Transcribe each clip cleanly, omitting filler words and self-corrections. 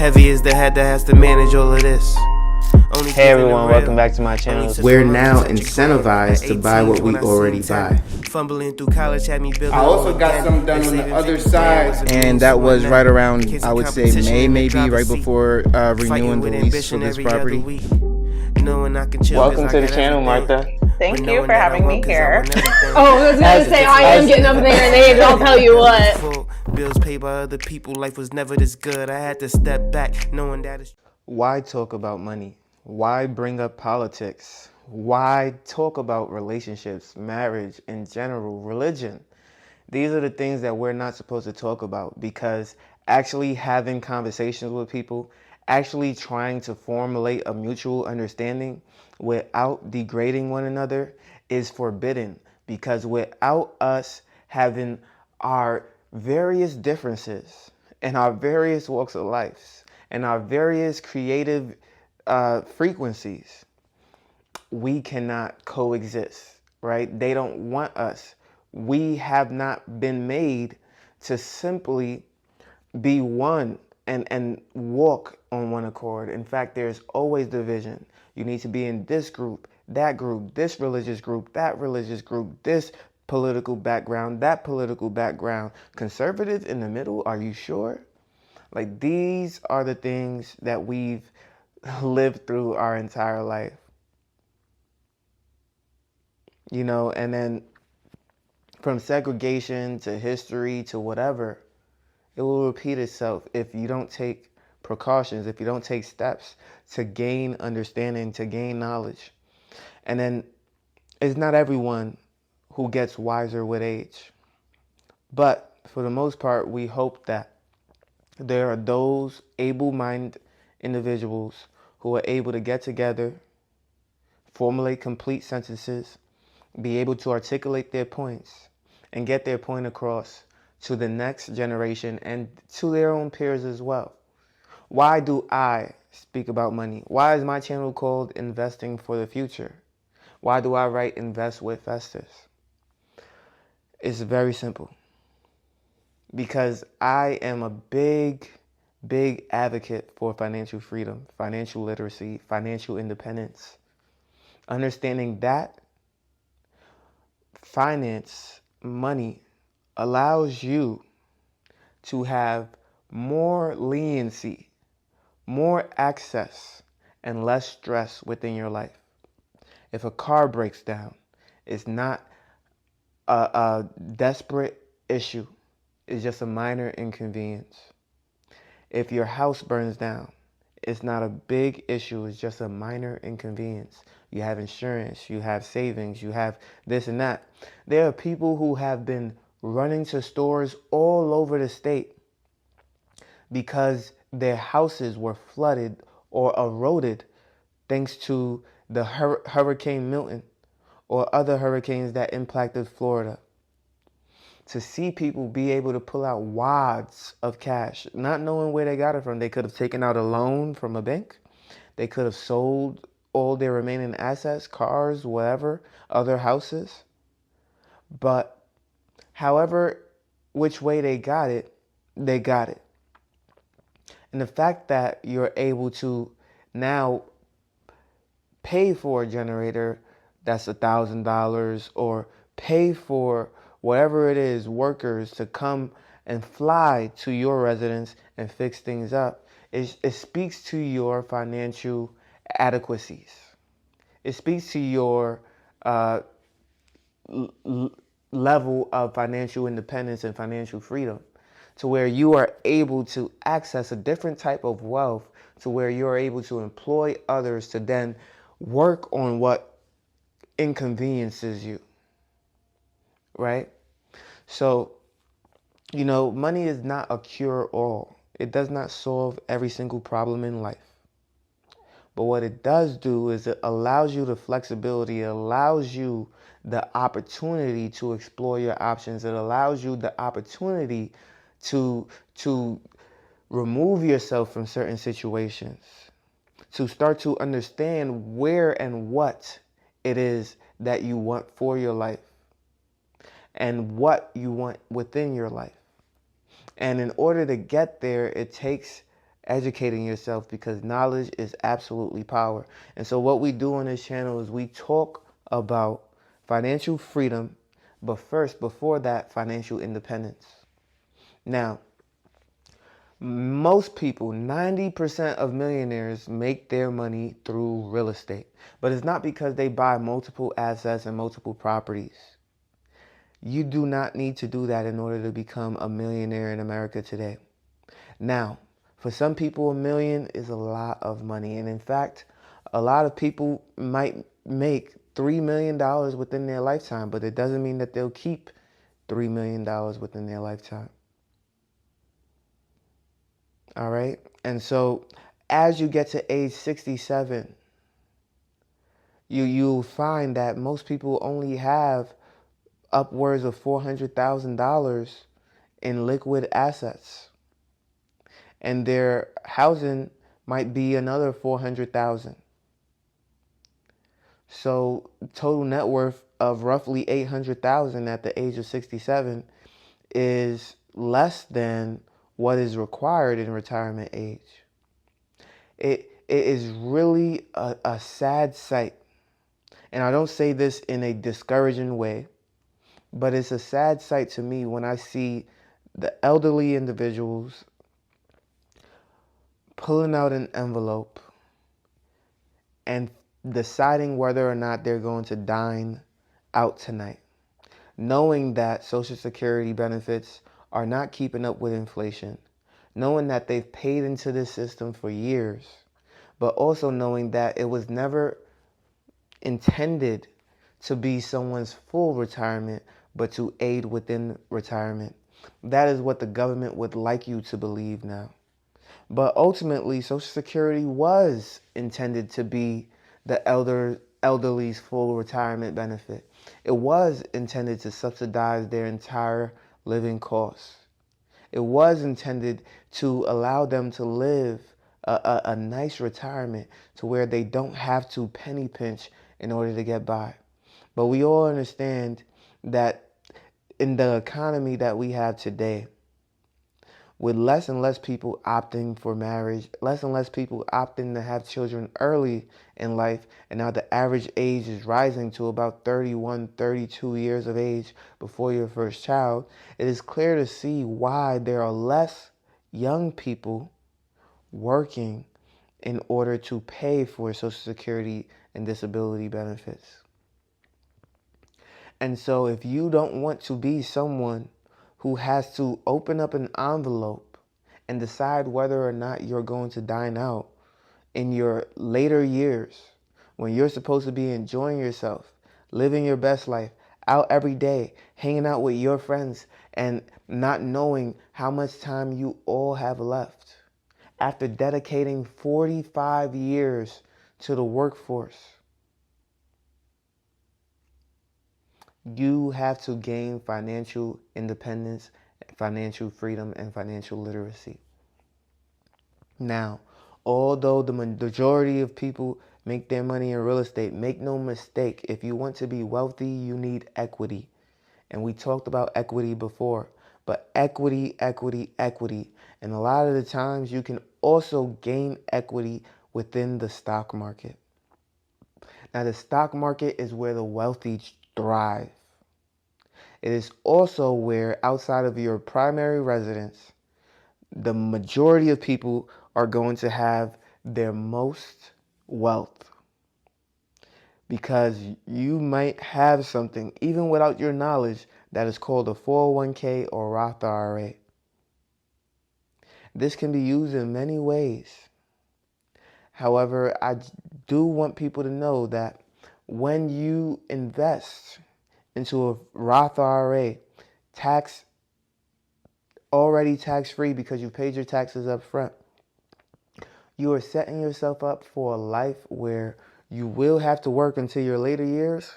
Heavy is the head that has to manage all of this. Hey everyone, welcome back to my channel. We're now incentivized to buy what we already buy. Fumbling through college had me building. I also got something done on the other side. And that was right around, I would say, May, maybe, right before renewing the lease for this property. Welcome to the channel, Martha. Thank you for having me here. Oh, I was going to say, I am getting up in their names, I'll tell you what. Bills paid by other people, life was never this good. I had to step back, knowing that it's... Why talk about money? Why bring up politics? Why talk about relationships, marriage, in general, religion? These are the things that we're not supposed to talk about, because actually having conversations with people, actually trying to formulate a mutual understanding without degrading one another is forbidden, because without us having our various differences and our various walks of life and our various creative frequencies, we cannot coexist, right? They don't want us. We have not been made to simply be one and walk on one accord. In fact, there's always division. You need to be in this group, this religious group, that religious group, this political background, that political background. Conservative in the middle, are you sure? Like, these are the things that we've lived through our entire life. You know, and then from segregation to history to whatever, it will repeat itself if you don't take precautions, if you don't take steps to gain understanding, to gain knowledge. And then it's not everyone who gets wiser with age. But for the most part, we hope that there are those able-minded individuals who are able to get together, formulate complete sentences, be able to articulate their points, and get their point across to the next generation and to their own peers as well. Why do I speak about money? Why is my channel called Investing for the Future? Why do I write Invest with Festus? It's very simple. Because I am a big advocate for financial freedom, financial literacy, financial independence. Understanding that finance, money, allows you to have more leniency, more access, and less stress within your life. If a car breaks down, it's not a desperate issue. It's just a minor inconvenience. If your house burns down, it's not a big issue. It's just a minor inconvenience. You have insurance, you have savings, you have this and that. There are people who have been running to stores all over the state because their houses were flooded or eroded thanks to the Hurricane Milton or other hurricanes that impacted Florida. To see people be able to pull out wads of cash, not knowing where they got it from. They could have taken out a loan from a bank. They could have sold all their remaining assets, cars, whatever, other houses. But however, which way they got it, they got it. And the fact that you're able to now pay for a generator that's $1,000 or pay for whatever it is, workers to come and fly to your residence and fix things up, it speaks to your financial adequacies. It speaks to your level of financial independence and financial freedom, to where you are able to access a different type of wealth, to where you're able to employ others to then work on what inconveniences you, right? So, you know, money is not a cure-all. It does not solve every single problem in life. But what it does do is it allows you the flexibility, it allows you the opportunity to explore your options. It allows you the opportunity to remove yourself from certain situations, to start to understand where and what it is that you want for your life and what you want within your life. And in order to get there, it takes educating yourself, because knowledge is absolutely power. And so what we do on this channel is we talk about financial freedom, but first, before that, financial independence. Now, most people, 90% of millionaires, make their money through real estate. But it's not because they buy multiple assets and multiple properties. You do not need to do that in order to become a millionaire in America today. Now, for some people, $1 million is a lot of money. And in fact, a lot of people might make $3 million within their lifetime, but it doesn't mean that they'll keep $3 million within their lifetime. All right. And so as you get to age 67, you'll find that most people only have upwards of $400,000 in liquid assets. And their housing might be another $400,000. So total net worth of roughly $800,000 at the age of 67 is less than what is required in retirement age. It is really a sad sight. And I don't say this in a discouraging way, but it's a sad sight to me when I see the elderly individuals pulling out an envelope and deciding whether or not they're going to dine out tonight, knowing that Social Security benefits are not keeping up with inflation, knowing that they've paid into this system for years, but also knowing that it was never intended to be someone's full retirement, but to aid within retirement. That is what the government would like you to believe now. But ultimately, Social Security was intended to be the elderly's full retirement benefit. It was intended to subsidize their entire living costs. It was intended to allow them to live a nice retirement to where they don't have to penny pinch in order to get by. But we all understand that in the economy that we have today, with less and less people opting for marriage, less and less people opting to have children early in life, and now the average age is rising to about 31, 32 years of age before your first child, it is clear to see why there are less young people working in order to pay for Social Security and disability benefits. And so if you don't want to be someone who has to open up an envelope and decide whether or not you're going to dine out in your later years, when you're supposed to be enjoying yourself, living your best life, out every day, hanging out with your friends, and not knowing how much time you all have left, after dedicating 45 years to the workforce, you have to gain financial independence, financial freedom, and financial literacy. Now, although the majority of people make their money in real estate, make no mistake, if you want to be wealthy, you need equity. And we talked about equity before, but equity. And a lot of the times you can also gain equity within the stock market. Now, the stock market is where the wealthy thrive. It is also where, outside of your primary residence, the majority of people are going to have their most wealth. Because you might have something, even without your knowledge, that is called a 401k or Roth IRA. This can be used in many ways. However, I do want people to know that when you invest into a Roth IRA, already tax-free because you paid your taxes up front, you are setting yourself up for a life where you will have to work until your later years,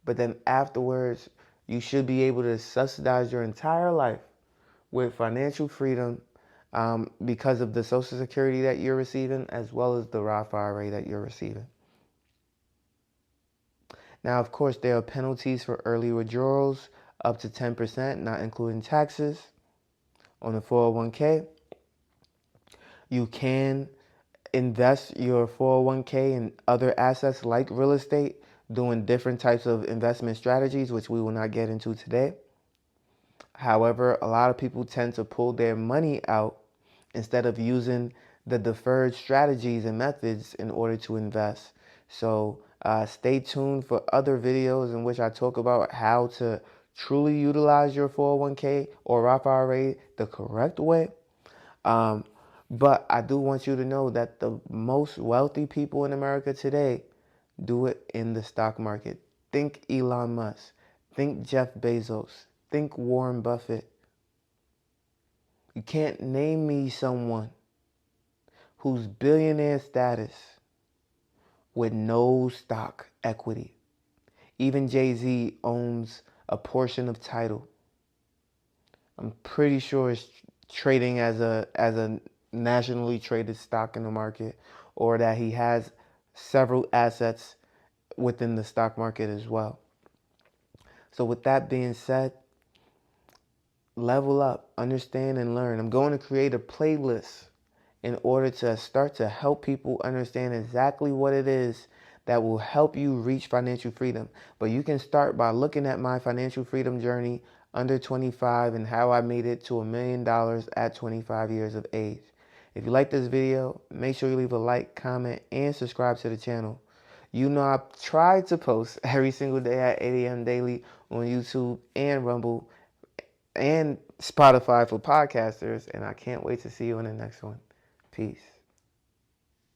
but then afterwards, you should be able to subsidize your entire life with financial freedom because of the Social Security that you're receiving, as well as the Roth IRA that you're receiving. Now, of course, there are penalties for early withdrawals up to 10%, not including taxes, on the 401k. You can invest your 401k in other assets like real estate, doing different types of investment strategies, which we will not get into today. However, a lot of people tend to pull their money out instead of using the deferred strategies and methods in order to invest. So stay tuned for other videos in which I talk about how to truly utilize your 401k or Roth IRA the correct way. But I do want you to know that the most wealthy people in America today do it in the stock market. Think Elon Musk. Think Jeff Bezos. Think Warren Buffett. You can't name me someone whose billionaire status with no stock equity. Even Jay-Z owns a portion of Tidal. I'm pretty sure it's trading as a nationally traded stock in the market, or that he has several assets within the stock market as well. So with that being said, level up, understand, and learn. I'm going to create a playlist in order to start to help people understand exactly what it is that will help you reach financial freedom. But you can start by looking at my financial freedom journey under 25 and how I made it to $1 million at 25 years of age. If you like this video, make sure you leave a like, comment, and subscribe to the channel. You know I try to post every single day at 8 a.m. daily on YouTube and Rumble and Spotify for podcasters, and I can't wait to see you in the next one. Peace.